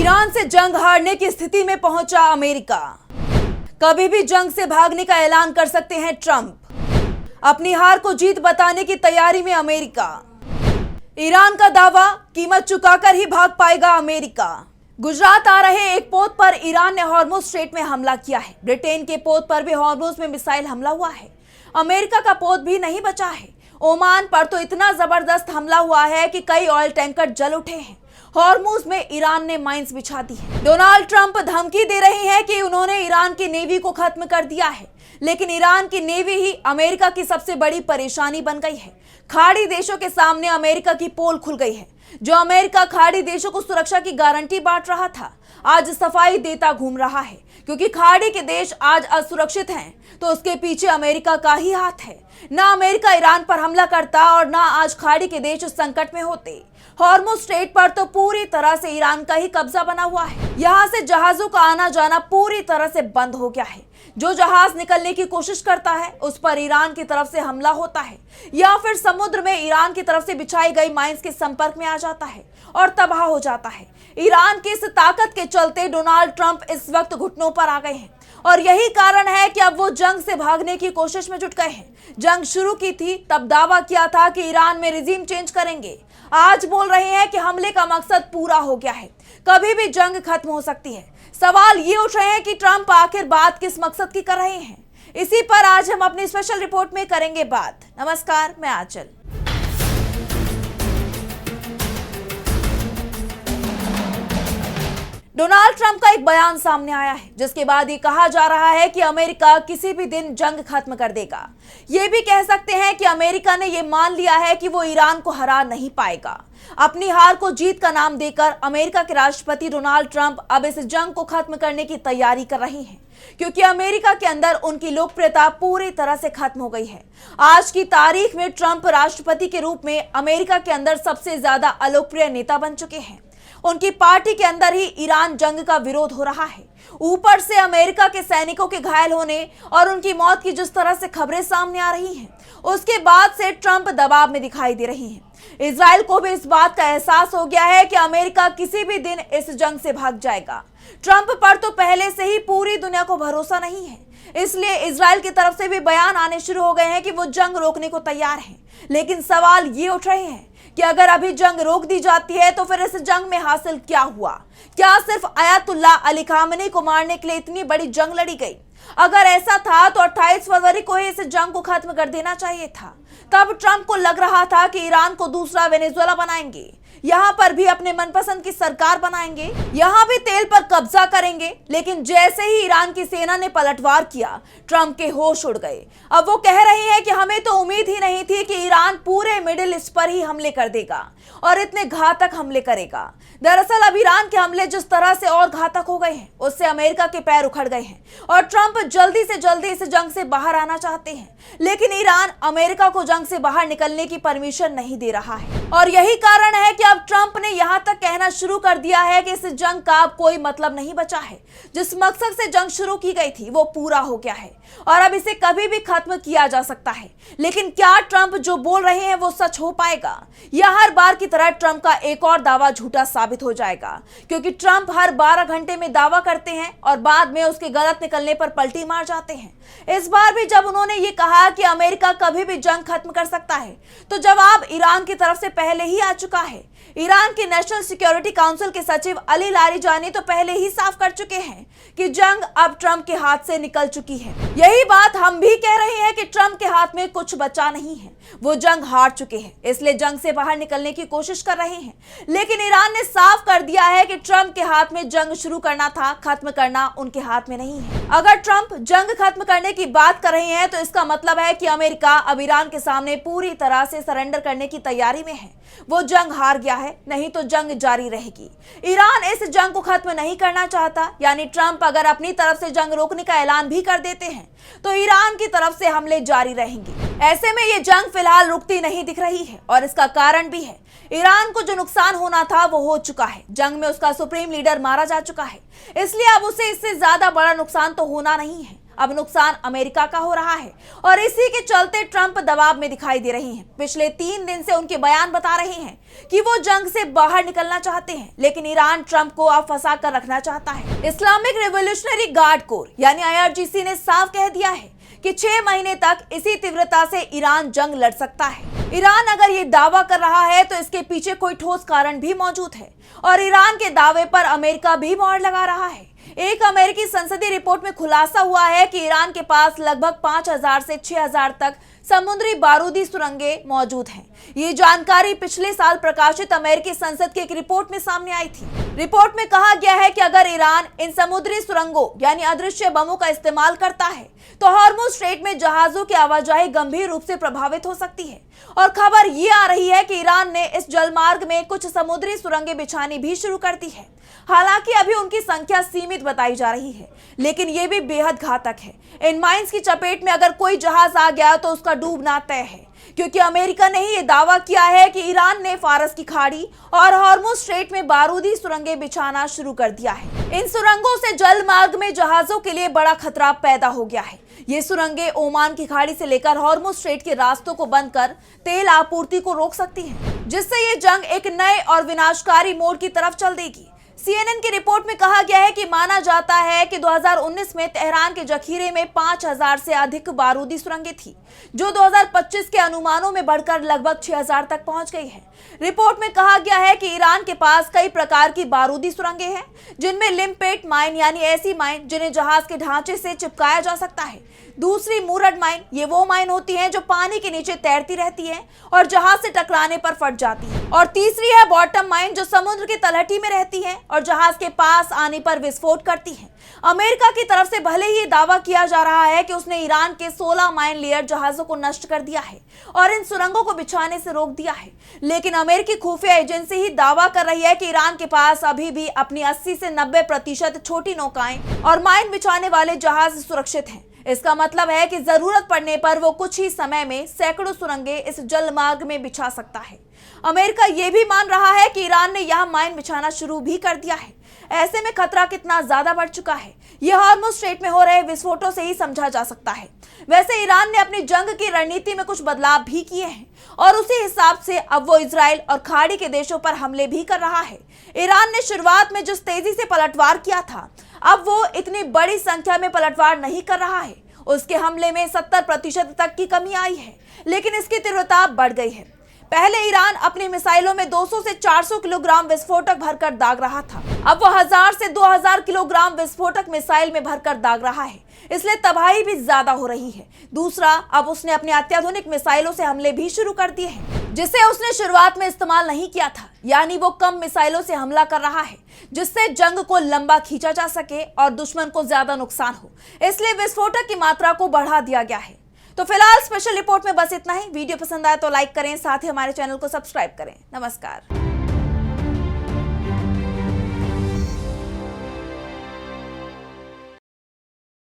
Iran से जंग हारने की स्थिति में पहुंचा अमेरिका। कभी भी जंग से भागने का ऐलान कर सकते हैं ट्रंप। अपनी हार को जीत बताने की तैयारी में अमेरिका। ईरान का दावा, कीमत चुकाकर ही भाग पाएगा अमेरिका। गुजरात आ रहे एक पोत पर ईरान ने हॉर्मुज स्ट्रेट में हमला किया है। ब्रिटेन के पोत पर भी हॉर्मुज में मिसाइल हमला हुआ है। अमेरिका का पोत भी नहीं बचा है। ओमान पर तो इतना जबरदस्त हमला हुआ है कि कई ऑयल टैंकर जल उठे हैं। हॉर्मुज में ईरान ने माइंस बिछा दी है। डोनाल्ड ट्रंप धमकी दे रहे हैं कि उन्होंने ईरान की नेवी को खत्म कर दिया है, लेकिन ईरान की नेवी ही अमेरिका की सबसे बड़ी परेशानी बन गई है। खाड़ी देशों के सामने अमेरिका की पोल खुल गई है। जो अमेरिका खाड़ी देशों को सुरक्षा की गारंटी बांट रहा था, आज सफाई देता घूम रहा है। क्योंकि खाड़ी के देश आज असुरक्षित हैं, तो उसके पीछे अमेरिका का ही हाथ है। ना अमेरिका ईरान पर हमला करता और ना आज खाड़ी के देश संकट में होते। हॉर्मुज स्ट्रेट पर तो पूरी तरह से ईरान का ही कब्जा बना हुआ है। यहाँ से जहाजों का आना जाना पूरी तरह से बंद हो गया है। जो जहाज निकलने की कोशिश करता है, उस पर ईरान की तरफ से हमला होता है, या फिर समुद्र में ईरान की तरफ से बिछाई गई माइंस के संपर्क में आ जाता है और तबाह हो जाता है। ईरान की इस ताकत के चलते डोनाल्ड ट्रंप इस वक्त घुटनों पर आ गए हैं, और यही कारण है कि अब वो जंग से भागने की कोशिश में जुट गए हैं। जंग शुरू की थी तब दावा किया था कि ईरान में रिजीम चेंज करेंगे। आज बोल रहे हैं कि हमले का मकसद पूरा हो गया है, कभी भी जंग खत्म हो सकती है। सवाल ये उठ रहे हैं कि ट्रंप आखिर बात किस मकसद की कर रहे हैं। इसी पर आज हम अपनी स्पेशल रिपोर्ट में करेंगे बात। नमस्कार, मैं आंचल। डोनाल्ड ट्रंप का एक बयान सामने आया है, जिसके बाद ये कहा जा रहा है कि अमेरिका किसी भी दिन जंग खत्म कर देगा। ये भी कह सकते हैं कि अमेरिका ने ये मान लिया है कि वो ईरान को हरा नहीं पाएगा। अपनी हार को जीत का नाम देकर अमेरिका के राष्ट्रपति डोनाल्ड ट्रंप अब इस जंग को खत्म करने की तैयारी कर रहे हैं, क्योंकि अमेरिका के अंदर उनकी लोकप्रियता पूरी तरह से खत्म हो गई है। आज की तारीख में ट्रंप राष्ट्रपति के रूप में अमेरिका के अंदर सबसे ज्यादा अलोकप्रिय नेता बन चुके हैं। उनकी पार्टी के अंदर ही ईरान जंग का विरोध हो रहा है। ऊपर से अमेरिका के सैनिकों के घायल होने और उनकी मौत की जिस तरह से खबरें सामने आ रही हैं, उसके बाद से ट्रंप दबाव में दिखाई दे रही हैं। इजराइल को भी इस बात का एहसास हो गया है कि अमेरिका किसी भी दिन इस जंग से भाग जाएगा। ट्रंप पर तो पहले से ही पूरी दुनिया को भरोसा नहीं है, इसलिए इजराइल की तरफ से भी बयान आने शुरू हो गए हैं कि वो जंग रोकने को तैयार हैं। लेकिन सवाल ये उठ रहे हैं कि अगर अभी जंग रोक दी जाती है तो फिर इस जंग में हासिल क्या हुआ? क्या सिर्फ अयातुल्ला अली खामेनी को मारने के लिए इतनी बड़ी जंग लड़ी गई? अगर ऐसा था तो 28 फरवरी को ही इस जंग को खत्म कर देना चाहिए था। तब ट्रंप को लग रहा था कि ईरान को दूसरा वेनेजुएला बनाएंगे, यहाँ पर भी अपने मनपसंद की सरकार बनाएंगे, यहाँ भी तेल पर कब्जा करेंगे। लेकिन जैसे ही ईरान की सेना ने पलटवार किया, ट्रंप के होश उड़ गए। अब वो कह रहे हैं कि हमें तो उम्मीद ही नहीं थी कि ईरान पूरे मिडिल ईस्ट पर ही हमले कर देगा और इतने घातक हमले करेगा। दरअसल अब ईरान के हमले जिस तरह से और घातक हो गए हैं, उससे अमेरिका के पैर उखड़ गए हैं और ट्रंप जल्दी से जल्दी इस जंग से बाहर आना चाहते हैं। लेकिन ईरान अमेरिका को जंग से बाहर निकलने की परमिशन नहीं दे रहा है, और यही कारण है कि अब ट्रंप ने यहां तक कहना शुरू कर दिया है कि इस जंग का अब कोई मतलब नहीं बचा है। जिस मकसद से जंग शुरू की गई थी वो पूरा हो गया है और अब इसे कभी भी खत्म किया जा सकता है। लेकिन क्या ट्रंप जो बोल रहे हैं वो सच हो पाएगा, या हर बार की तरह ट्रंप का एक और दावा झूठा साबित हो जाएगा? क्योंकि ट्रंप हर 12 घंटे में दावा करते हैं और बाद में उसके गलत निकलने पर पलटी मार जाते हैं। इस बार भी जब उन्होंने ये कहा कि अमेरिका कभी भी जंग खत्म कर सकता है, तो जवाब ईरान की तरफ से पहले ही आ चुका है। ईरान के नेशनल सिक्योरिटी काउंसिल के सचिव अली लारिजानी तो पहले ही साफ कर चुके हैं कि जंग अब ट्रंप के हाथ से निकल चुकी है। यही बात हम भी कह रहे हैं कि ट्रंप के हाथ में कुछ बचा नहीं है, वो जंग हार चुके हैं, इसलिए जंग से बाहर निकलने की कोशिश कर रहे हैं। लेकिन ईरान ने साफ कर दिया है कि ट्रंप के हाथ में जंग शुरू करना था, खत्म करना उनके हाथ में नहीं है। अगर ट्रंप जंग खत्म करने की बात कर रहे हैं तो इसका मतलब है कि अमेरिका अब ईरान के सामने पूरी तरह से सरेंडर करने की तैयारी में है। वो जंग हार गया है, नहीं तो जंग जारी रहेगी। ईरान इस जंग को खत्म नहीं करना चाहता, यानी ट्रंप अगर अपनी तरफ से जंग रोकने का ऐलान भी कर देते हैं तो ईरान की तरफ से हमले जारी रहेंगे। ऐसे में ये जंग फिलहाल रुकती नहीं दिख रही है, और इसका कारण भी है। ईरान को जो नुकसान होना था वो हो चुका है। जंग में उसका सुप्रीम लीडर मारा जा चुका है, इसलिए अब उसे इससे ज्यादा बड़ा नुकसान तो होना नहीं है। अब नुकसान अमेरिका का हो रहा है और इसी के चलते ट्रंप दबाव में दिखाई दे रही हैं। पिछले 3 दिन से उनके बयान बता रहे हैं कि वो जंग से बाहर निकलना चाहते हैं, लेकिन ईरान ट्रंप को अब फंसा कर रखना चाहता है। इस्लामिक रिवॉल्यूशनरी गार्ड कोर यानी IRGC ने साफ कह दिया है कि 6 महीने तक इसी तीव्रता से ईरान जंग लड़ सकता है। ईरान अगर ये दावा कर रहा है तो इसके पीछे कोई ठोस कारण भी मौजूद है और ईरान के दावे पर अमेरिका भी मोहर लगा रहा है। एक अमेरिकी संसदीय रिपोर्ट में खुलासा हुआ है कि ईरान के पास लगभग 5000 से 6000 तक समुद्री बारूदी सुरंगें मौजूद हैं। ये जानकारी पिछले साल प्रकाशित अमेरिकी संसद की एक रिपोर्ट में सामने आई थी। रिपोर्ट में कहा गया है कि अगर ईरान इन समुद्री सुरंगों यानी अदृश्य बमों का इस्तेमाल करता है तो हॉर्मुज स्ट्रेट में जहाजों की आवाजाही गंभीर रूप से प्रभावित हो सकती है। और खबर ये आ रही है कि ईरान ने इस जलमार्ग में कुछ समुद्री सुरंगें बिछानी भी शुरू कर दी है। हालांकि अभी उनकी संख्या सीमित बताई जा रही है, लेकिन ये भी बेहद घातक है। इन माइंस की चपेट में अगर कोई जहाज आ गया तो उसका डूबना तय है, क्योंकि अमेरिका ने ही ये दावा किया है कि ईरान ने फारस की खाड़ी और हॉर्मुज स्ट्रेट में बारूदी सुरंगें बिछाना शुरू कर दिया है। इन सुरंगों से जल मार्ग में जहाजों के लिए बड़ा खतरा पैदा हो गया है। ये सुरंगें ओमान की खाड़ी से लेकर हॉर्मुज स्ट्रेट के रास्तों को बंद कर तेल आपूर्ति को रोक सकती हैं, जिससे ये जंग एक नए और विनाशकारी मोड़ की तरफ चल देगी। CNN की रिपोर्ट में कहा गया है कि माना जाता है कि 2019 में तेहरान के जखीरे में 5000 से अधिक बारूदी सुरंगें थी, जो 2025 के अनुमानों में बढ़कर लगभग 6000 तक पहुंच गई है। रिपोर्ट में कहा गया है कि ईरान के पास कई प्रकार की बारूदी सुरंगें हैं, जिनमें लिम्पेट माइन यानी ऐसी माइन जिन्हें जहाज के ढांचे से चिपकाया जा सकता है। दूसरी मूरड माइन, ये वो माइन होती हैं जो पानी के नीचे तैरती रहती हैं और जहाज से टकराने पर फट जाती है। और तीसरी है बॉटम माइन, जो समुद्र की तलहटी में रहती है और जहाज के पास आने पर विस्फोट करती है। अमेरिका की तरफ से भले ही दावा किया जा रहा है कि उसने ईरान के 16 माइन लेयर जहाजों को नष्ट कर दिया है और इन सुरंगों को बिछाने से रोक दिया है, लेकिन अमेरिकी खुफिया एजेंसी ही दावा कर रही है कि ईरान के पास अभी भी अपनी 80 से 90% छोटी नौकाएं और माइन बिछाने वाले जहाज सुरक्षित हैं। इसका मतलब है कि जरूरत पड़ने पर वो कुछ ही समय में सैकड़ों सुरंगें इस जल मार्ग में बिछा सकता है। अमेरिका ये भी मान रहा है कि ईरान ने यहां माइन बिछाना शुरू भी कर दिया है। ऐसे में खतरा कितना ज्यादा बढ़ चुका है, यह हॉर्मुज स्ट्रेट में हो रहे विस्फोटों से ही समझा जा सकता है। वैसे ईरान ने अपनी जंग की रणनीति में कुछ बदलाव भी किए हैं और उसी हिसाब से अब वो इजराइल और खाड़ी के देशों पर हमले भी कर रहा है। ईरान ने शुरुआत में जिस तेजी से पलटवार किया था, अब वो इतनी बड़ी संख्या में पलटवार नहीं कर रहा है। उसके हमले में 70% तक की कमी आई है, लेकिन इसकी तीव्रता बढ़ गई है। पहले ईरान अपनी मिसाइलों में 200 से 400 किलोग्राम विस्फोटक भरकर दाग रहा था, अब वो 1000 से 2000 किलोग्राम विस्फोटक मिसाइल में भरकर दाग रहा है, इसलिए तबाही भी ज्यादा हो रही है। दूसरा, अब उसने अपने अत्याधुनिक मिसाइलों से हमले भी शुरू कर दिए हैं, जिसे उसने शुरुआत में इस्तेमाल नहीं किया था। यानी वो कम मिसाइलों से हमला कर रहा है, जिससे जंग को लंबा खींचा जा सके और दुश्मन को ज्यादा नुकसान हो, इसलिए विस्फोटक की मात्रा को बढ़ा दिया गया है। तो फिलहाल स्पेशल रिपोर्ट में बस इतना ही। वीडियो पसंद आए तो लाइक करें, साथ ही हमारे चैनल को सब्सक्राइब करें। नमस्कार।